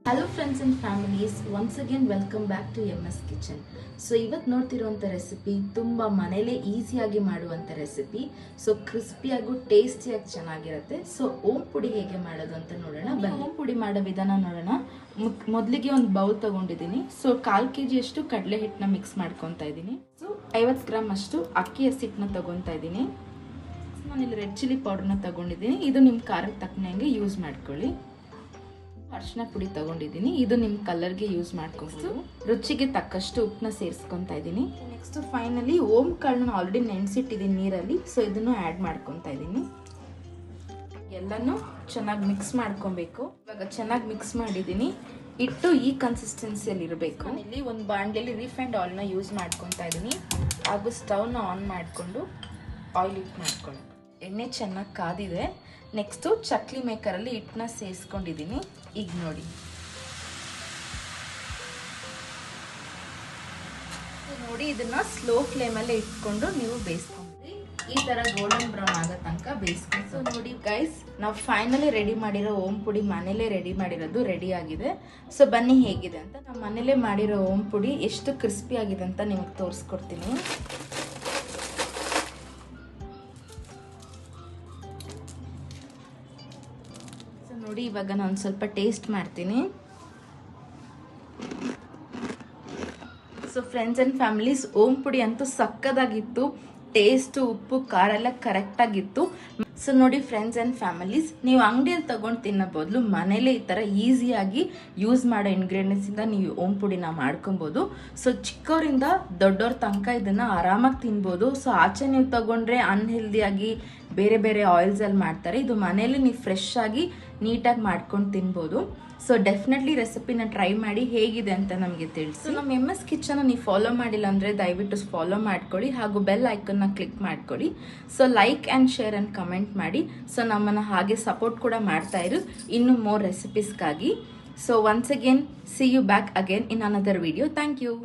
Hello friends and families, once again welcome back to MS kitchen. So ಇವತ್ತು ನೋಡ್ತಿರುವಂಥ recipe ತುಂಬ ಮನೇಲೇ ಈಸಿಯಾಗಿ ಮಾಡುವಂಥ ರೆಸಿಪಿ. ಸೊ ಕ್ರಿಸ್ಪಿಯಾಗೂ ಟೇಸ್ಟಿಯಾಗಿ ಚೆನ್ನಾಗಿರುತ್ತೆ. ಸೊ ಓಂ ಪುಡಿ ಹೇಗೆ ಮಾಡೋದು ಅಂತ ನೋಡೋಣ. ಓಂ ಪುಡಿ ಮಾಡೋ ವಿಧಾನ ನೋಡೋಣ. ಮೊದಲಿಗೆ ಒಂದು ಬೌಲ್ ತಗೊಂಡಿದ್ದೀನಿ. ಸೊ 1/4 kg ಅಷ್ಟು ಕಡಲೆ ಹಿಟ್ಟನ್ನ ಮಿಕ್ಸ್ ಮಾಡ್ಕೊತಾ ಇದ್ದೀನಿ. ಸೊ 50 ಗ್ರಾಮ್ ಅಷ್ಟು ಅಕ್ಕಿ ಹಸಿಟ್ಟನ್ನ ತಗೊತಾ ಇದ್ದೀನಿ. ನಾನಿಲ್ಲಿ ರೆಡ್ ಚಿಲ್ಲಿ ಪೌಡರ್ನ ತಗೊಂಡಿದ್ದೀನಿ. ಇದು ನಿಮ್ಮ ಖಾರಕ್ಕೆ ತಕ್ಕನಂಗೆ ಯೂಸ್ ಮಾಡ್ಕೊಳ್ಳಿ. ಅರಿಶಿನ ಪುಡಿ ತಗೊಂಡಿದ್ದೀನಿ. ಇದು ನಿಮ್ಮ ಕಲರ್ಗೆ ಯೂಸ್ ಮಾಡ್ಕೊಂಡು ರುಚಿಗೆ ತಕ್ಕಷ್ಟು ಉಪ್ಪನ್ನ ಸೇರಿಸ್ಕೊತಾ ಇದ್ದೀನಿ. ನೆಕ್ಸ್ಟ್ ಫೈನಲಿ ಓಂ ಕಾಳನ್ನ ಆಲ್ರೆಡಿ ನೆನೆಸಿಟ್ಟಿದ್ದೀನಿ ನೀರಲ್ಲಿ. ಸೊ ಇದನ್ನು ಆ್ಯಡ್ ಮಾಡ್ಕೊತಾ ಇದ್ದೀನಿ. ಎಲ್ಲನೂ ಚೆನ್ನಾಗಿ ಮಿಕ್ಸ್ ಮಾಡ್ಕೊಬೇಕು. ಇವಾಗ ಚೆನ್ನಾಗಿ ಮಿಕ್ಸ್ ಮಾಡಿದ್ದೀನಿ. ಇಟ್ಟು ಈ ಕನ್ಸಿಸ್ಟೆನ್ಸಿಯಲ್ಲಿ ಇರಬೇಕು. ಇಲ್ಲಿ ಒಂದು ಬಾಣಲೆಯಲ್ಲಿ ರಿಫೈಂಡ್ ಆಯಿಲ್ನ ಯೂಸ್ ಮಾಡ್ಕೊತಾ ಇದ್ದೀನಿ. ಹಾಗೂ ಸ್ಟವ್ನ ಆನ್ ಮಾಡಿಕೊಂಡು ಆಯಿಲ್ ಹಿಟ್ ಮಾಡ್ಕೊಳ್ಳಿ. ಎಣ್ಣೆ ಚೆನ್ನಾಗಿ ಕಾದಿದೆ. ನೆಕ್ಸ್ಟು ಚಕ್ಲಿ ಮೇಕರಲ್ಲಿ ಹಿಟ್ಟನ್ನ ಸೇರಿಸ್ಕೊಂಡಿದ್ದೀನಿ. ಈಗ ನೋಡಿ, ಇದನ್ನ ಸ್ಲೋ ಫ್ಲೇಮಲ್ಲೇ ಇಟ್ಕೊಂಡು ನೀವು ಬೇಯಿಸ್ಕೊಂಡ್ರಿ. ಈ ಥರ ಗೋಲ್ಡನ್ ಬ್ರೌನ್ ಆಗೋ ತನಕ ಬೇಯಿಸ್ಕೊಂಡು. ಸೊ ನೋಡಿ ಗೈಸ್, ನಾವು ಫೈನಲಿ ರೆಡಿ ಮಾಡಿರೋ ಓಂ ಪುಡಿ ಮನೇಲೇ ರೆಡಿ ಮಾಡಿರೋದು ರೆಡಿ ಆಗಿದೆ. ಸೊ ಬನ್ನಿ ಹೇಗಿದೆ ಅಂತ. ನಾವು ಮನೇಲೇ ಮಾಡಿರೋ ಓಂ ಪುಡಿ ಎಷ್ಟು ಕ್ರಿಸ್ಪಿ ಆಗಿದೆ ಅಂತ ನಿಮಗೆ ತೋರಿಸ್ಕೊಡ್ತೀನಿ. ನೋಡಿ, ಇವಾಗ ನಾನು ಸ್ವಲ್ಪ ಟೇಸ್ಟ್ ಮಾಡ್ತೀನಿ. ಸೊ ಫ್ರೆಂಡ್ಸ್ ಆ್ಯಂಡ್ ಫ್ಯಾಮಿಲೀಸ್, ಓಂ ಪುಡಿ ಅಂತೂ ಸಕ್ಕದಾಗಿತ್ತು. ಟೇಸ್ಟು, ಉಪ್ಪು, ಖಾರ ಎಲ್ಲ ಕರೆಕ್ಟಾಗಿತ್ತು. ಸೊ ನೋಡಿ ಫ್ರೆಂಡ್ಸ್ ಆ್ಯಂಡ್ ಫ್ಯಾಮಿಲೀಸ್, ನೀವು ಅಂಗಡಿಯಲ್ಲಿ ತೊಗೊಂಡು ತಿನ್ನೋ ಬದಲು ಮನೇಲೇ ಈ ಥರ ಈಸಿಯಾಗಿ ಯೂಸ್ ಮಾಡೋ ಇಂಗ್ರೀಡಿಯೆಂಟ್ಸಿಂದ ನೀವು ಓಂ ಪುಡಿನ ಮಾಡ್ಕೊಬೋದು. ಸೊ ಚಿಕ್ಕವರಿಂದ ದೊಡ್ಡವ್ರ ತನಕ ಇದನ್ನು ಆರಾಮಾಗಿ ತಿನ್ಬೋದು. ಸೊ ಆಚೆ ನೀವು ತೊಗೊಂಡ್ರೆ ಅನ್ಹೆಲ್ದಿಯಾಗಿ ಬೇರೆ ಬೇರೆ ಆಯಿಲ್ಸಲ್ಲಿ ಮಾಡ್ತಾರೆ. ಇದು ಮನೇಲಿ ನೀವು ಫ್ರೆಶ್ ಆಗಿ ನೀಟಾಗಿ ಮಾಡ್ಕೊಂಡು ತಿನ್ಬೋದು. ಸೊ ಡೆಫಿನೆಟ್ಲಿ ರೆಸಿಪಿನ ಟ್ರೈ ಮಾಡಿ ಹೇಗಿದೆ ಅಂತ ನಮಗೆ ತಿಳಿಸಿ. ನಮ್ಮ MS ಕಿಚನ್ ನೀವು ಫಾಲೋ ಮಾಡಿಲ್ಲ ಅಂದರೆ ದಯವಿಟ್ಟು ಫಾಲೋ ಮಾಡ್ಕೊಳ್ಳಿ. ಹಾಗೂ ಬೆಲ್ ಐಕನ್ನ ಕ್ಲಿಕ್ ಮಾಡ್ಕೊಳ್ಳಿ. So like and share and comment ಮಾಡಿ. ಸೊ ನಮ್ಮನ್ನು ಹಾಗೆ ಸಪೋರ್ಟ್ ಕೂಡ ಮಾಡ್ತಾ ಇರು ಇನ್ನು ಮೋರ್ ರೆಸಿಪೀಸ್ಗಾಗಿ. So once again see you back again in another video. Thank you.